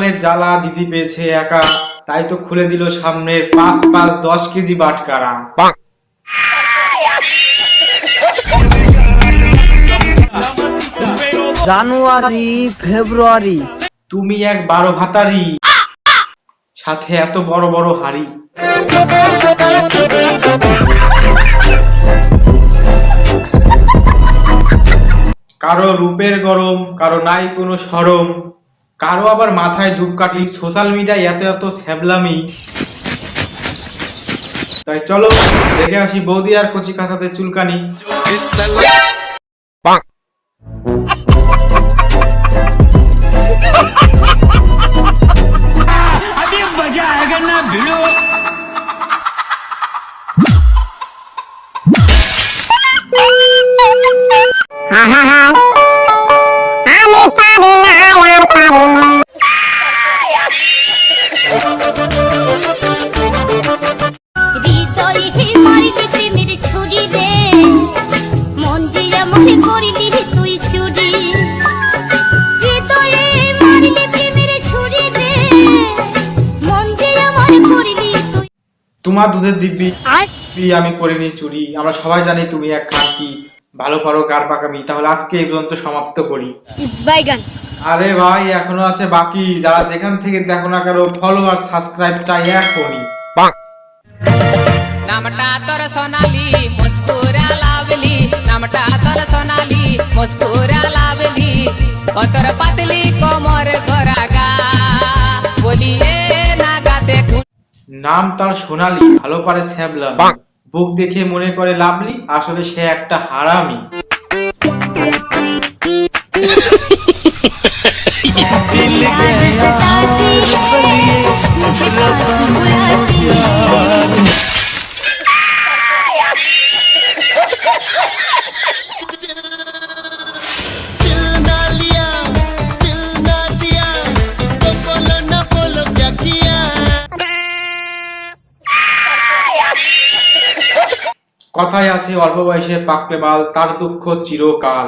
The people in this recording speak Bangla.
জীবনের জ্বালা দিদি পেয়েছে একা, তাই তো খুলে দিল সামনের 5-5-10 কেজি বাটকারা। জানুয়ারি ফেব্রুয়ারি তুমি এক 12 ভাতারি, সাথে এত বড় বড় হাড়ি। কারো রূপের গরম, কারো নাই কোনো শরম, কারো আবার মাথায় ধূপকাঠি, সোশ্যাল মিডিয়ায় এত এত ছ্যাবলামি। তাই চলো দেখে আসি বৌদি আর কচি কাঁচাতে চুলকানি। তোমার দুধের দিব্যি আমি করিনি চুরি, আমরা সবাই জানি তুমি এক খানকি, ভালো পারো কার পাকামি। তাহলে আজকে এই পর্যন্ত সমাপ্ত করি। আরে ভাই এখনো আছে বাকি, যারা যেখান থেকে দেখো না কারো ফলো আর সাবস্ক্রাইব চাই এখনই। নামটা তোর সোনালি মুস্কুরা লাভলি, নামটা তোর সোনালি মুস্কুরা লাভলি, তোর পাতলি কোমর গোরাগা বলিয়ে না গাতে। নাম তার সোনালি, ভালো পারে ছ্যাবলামি, বুক দেখে মনে করে লাভলি, আসলে সে একটা হারামি। কথায় আছে অল্প বয়সে পাকলে বাল, তার দুঃখ চিরকাল।